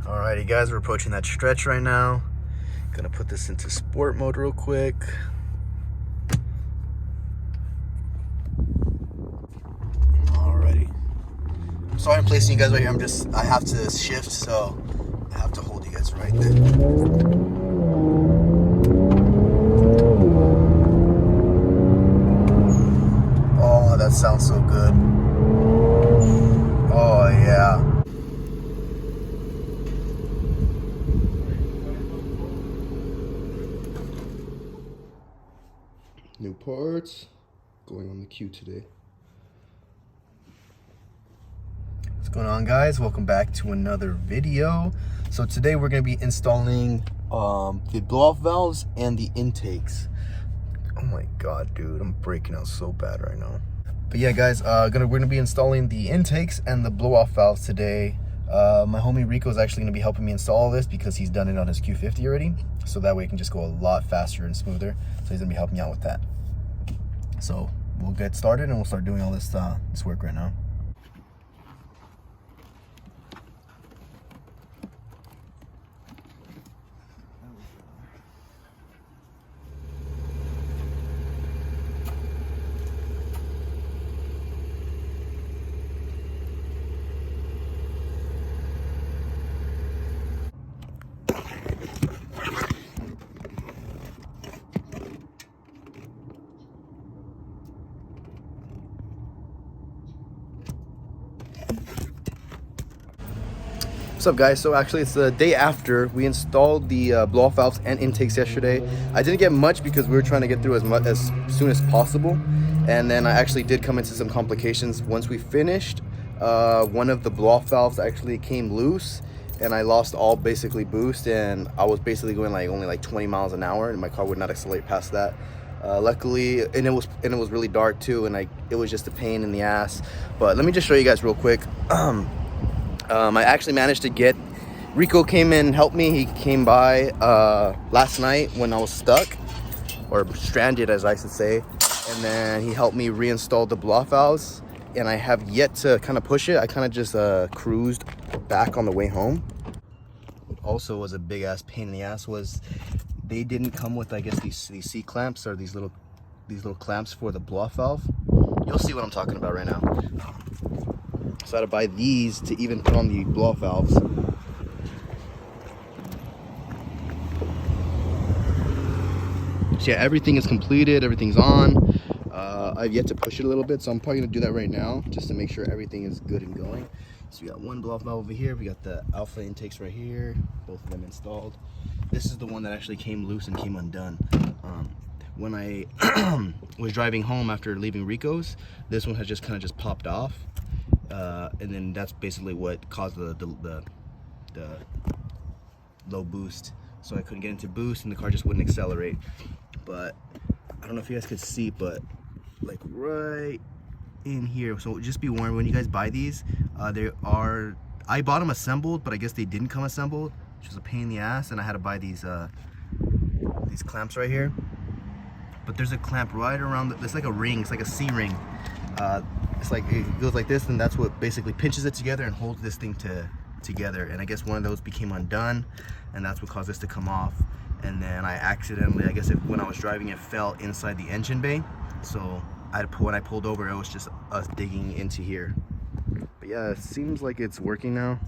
Alrighty guys, we're approaching that stretch right now. Gonna put this into sport mode real quick. Alrighty. I'm sorry I'm placing you guys right here. I have to shift, so I have to hold you guys right there. Oh, that sounds so good. Oh yeah. New parts going on the Q today. What's going on, guys? Welcome back to another video. So today we're going to be installing the blow-off valves and the intakes. Oh my god, dude, I'm breaking out so bad right now. But yeah, guys, we're gonna be installing the intakes and the blow-off valves today. My homie Rico is actually gonna be helping me install this because he's done it on his Q50 already. So that way it can just go a lot faster and smoother. So he's gonna be helping me out with that. So we'll get started and we'll start doing all this work right now. What's up, guys? So actually it's the day after we installed the blow-off valves and intakes yesterday. I didn't get much because we were trying to get through as soon as possible, and then I actually did come into some complications. Once we finished, one of the blow-off valves actually came loose and I lost all basically boost, and I was basically going only like 20 miles an hour and my car would not accelerate past that. Luckily, and it was really dark too, and it was just a pain in the ass. But let me just show you guys real quick. I actually managed to get, Rico came in and helped me. He came by last night when I was stuck, or stranded as I should say, and then he helped me reinstall the blow-off valves, and I have yet to kind of push it. I kind of just cruised back on the way home. What also was a big ass pain in the ass was they didn't come with, I guess, these C clamps, or these little clamps for the blow-off valve. You'll see what I'm talking about right now. So I had to buy these to even put on the blow-off valves. So yeah, everything is completed, everything's on. I've yet to push it a little bit, so I'm probably gonna do that right now just to make sure everything is good and going. So we got one blow-off valve over here, we got the alpha intakes right here, both of them installed. This is the one that actually came loose and came undone. When I was driving home after leaving Rico's, this one had just kind of popped off. And then that's basically what caused the low boost. So I couldn't get into boost and the car just wouldn't accelerate. But I don't know if you guys could see, but like right in here. So just be warned, when you guys buy these, I bought them assembled, but I guess they didn't come assembled, which was a pain in the ass, and I had to buy these clamps right here. But there's a clamp right around it's like a ring, it's like a C-ring. It's like, it goes like this, and that's what basically pinches it together and holds this thing together. And I guess one of those became undone, and that's what caused this to come off. And then I accidentally, I guess when I was driving, it fell inside the engine bay. So when I pulled over, it was just us digging into here. But yeah, it seems like it's working now.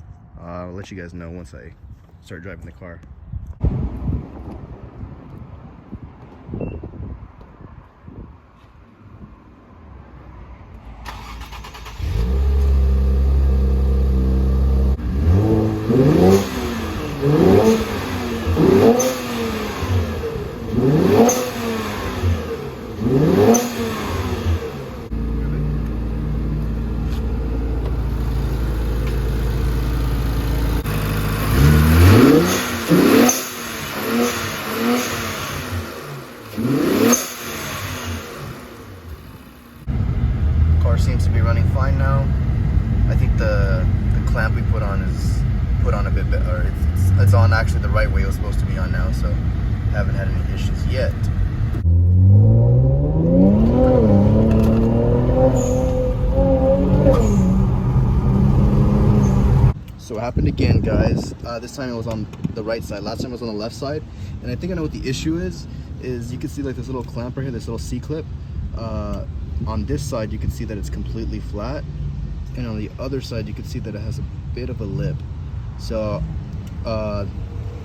I'll let you guys know once I start driving the car. Car seems to be running fine now. I think the clamp we put on a bit better. It's on actually the right way it was supposed to be on now, so haven't had any issues yet. So happened again, guys. This time it was on the right side. Last time it was on the left side. And I think I know what the issue is you can see like this little clamp right here, this little C-clip. On this side, you can see that it's completely flat. And on the other side, you can see that it has a bit of a lip. So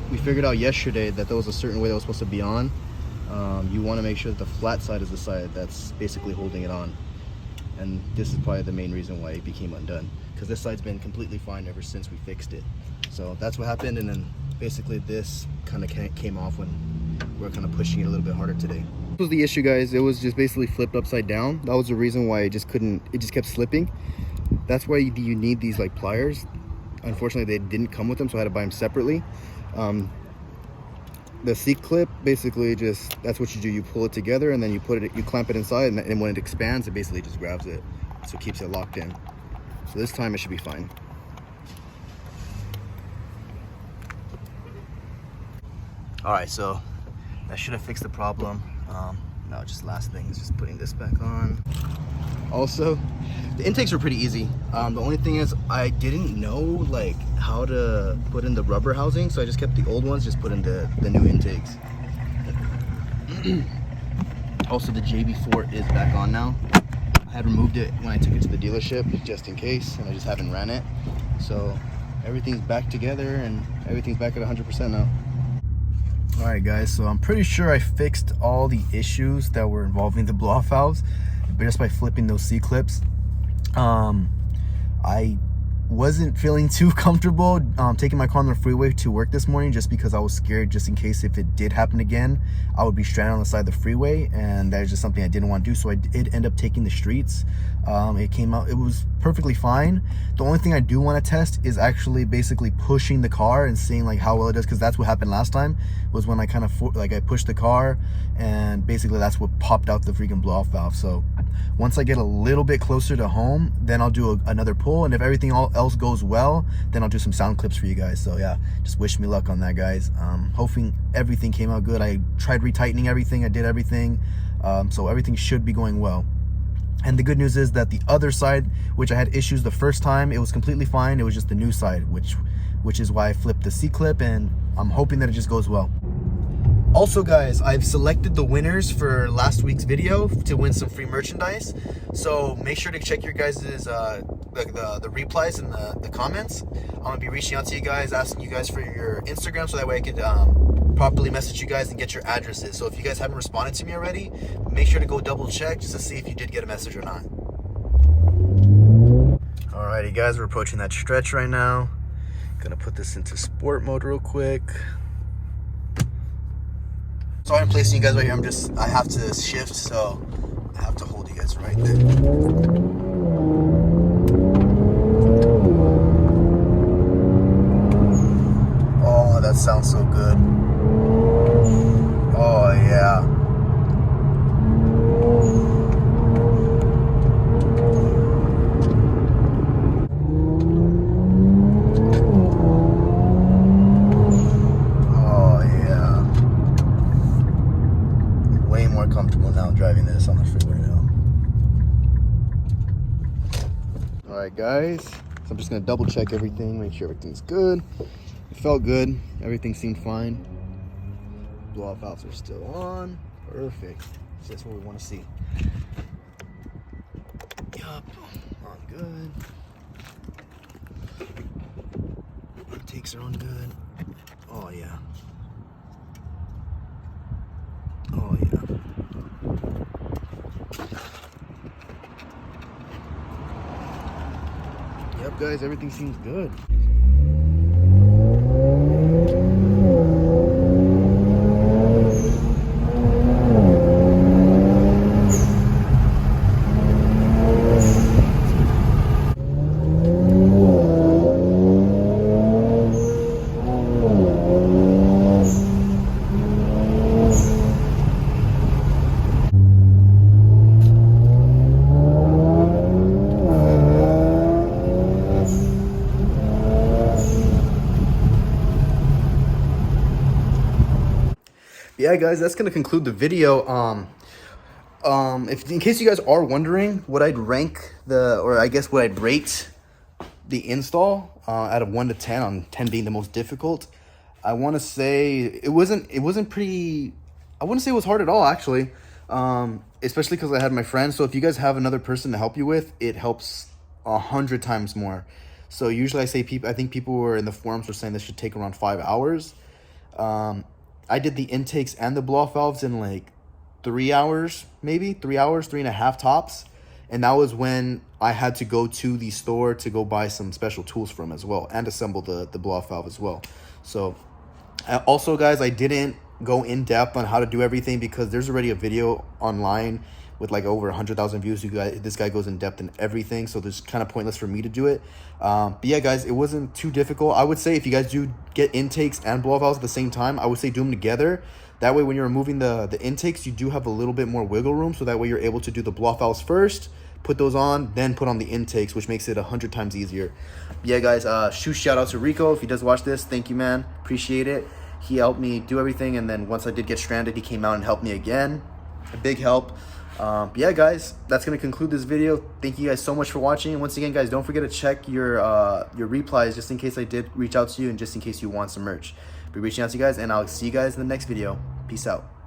we figured out yesterday that there was a certain way that was supposed to be on. You want to make sure that the flat side is the side that's basically holding it on. And this is probably the main reason why it became undone, because this side's been completely fine ever since we fixed it. So that's what happened, and then basically this kind of came off when we were kind of pushing it a little bit harder today. This was the issue, guys. It was just basically flipped upside down. That was the reason why it just kept slipping. That's why you need these like pliers. Unfortunately, they didn't come with them, so I had to buy them separately. The C-clip, basically that's what you do. You pull it together and then you clamp it inside, and when it expands, it basically just grabs it. So it keeps it locked in. So this time it should be fine. All right, so that should have fixed the problem. Now just last thing is just putting this back on. Also, the intakes were pretty easy. The only thing is I didn't know like how to put in the rubber housing, so I just kept the old ones, just put in the new intakes. Also, the JB4 is back on now. I had removed it when I took it to the dealership just in case, and I just haven't ran it. So everything's back together and everything's back at 100% now. All right, guys, so I'm pretty sure I fixed all the issues that were involving the blow-off valves just by flipping those C-clips. I wasn't feeling too comfortable taking my car on the freeway to work this morning, just because I was scared just in case if it did happen again, I would be stranded on the side of the freeway, and that is just something I didn't want to do. So I did end up taking the streets. It was perfectly fine. The only thing I do want to test is actually basically pushing the car and seeing like how well it does, because that's what happened last time, was when I kind of I pushed the car, and basically that's what popped out the freaking blow-off valve. So once I get a little bit closer to home, then I'll do another pull, and if everything else goes well, then I'll do some sound clips for you guys. So yeah, just wish me luck on that, guys. Hoping everything came out good. I tried retightening everything, I did everything, so everything should be going well. And the good news is that the other side, which I had issues the first time, it was completely fine. It was just the new side, which is why I flipped the C-clip, and I'm hoping that it just goes well. Also, guys, I've selected the winners for last week's video to win some free merchandise. So make sure to check your guys' the replies in the comments. I'm gonna be reaching out to you guys, asking you guys for your Instagram, so that way I could properly message you guys and get your addresses. So if you guys haven't responded to me already, make sure to go double check just to see if you did get a message or not. Alrighty, guys, we're approaching that stretch right now. Gonna put this into sport mode real quick. Sorry I'm placing you guys right here. I have to shift, so I have to hold you guys right there. Oh, that sounds so good. Oh, yeah. Oh, yeah. Way more comfortable now driving this on the freeway now. All right, guys. So I'm just going to double check everything, make sure everything's good. It felt good. Everything seemed fine. Blow-off valves are still on. Perfect. That's what we want to see. Yup. On good. Intakes are on good. Oh, yeah. Oh, yeah. Yep, guys, everything seems good. Yeah, guys, that's gonna conclude the video. If in case you guys are wondering what I'd rank what I'd rate the install, out of 1 to 10, on 10 being the most difficult. I want to say it wasn't pretty. I wouldn't say it was hard at all, actually. Especially because I had my friends. So if you guys have another person to help you with, it helps 100 times more. So usually I think people were in the forums were saying this should take around 5 hours. I did the intakes and the blow off valves in like 3 hours, maybe 3 hours, 3.5 tops. And that was when I had to go to the store to go buy some special tools from as well and assemble the blow off valve as well. So also, guys, I didn't go in depth on how to do everything because there's already a video online with like over 100,000 views. This guy goes in depth in everything, so there's kind of pointless for me to do it. But yeah, guys, it wasn't too difficult. I would say if you guys do get intakes and blow valves at the same time, I would say do them together. That way, when you're removing the intakes, you do have a little bit more wiggle room, so that way you're able to do the blow valves first, put those on, then put on the intakes, which makes it 100 times easier. Yeah, guys, huge shout out to Rico. If he does watch this, thank you, man. Appreciate it. He helped me do everything, and then once I did get stranded, he came out and helped me again. A big help. But yeah, guys, that's going to conclude this video. Thank you guys so much for watching. And once again, guys, don't forget to check your replies just in case I did reach out to you and just in case you want some merch. Be reaching out to you guys, and I'll see you guys in the next video. Peace out.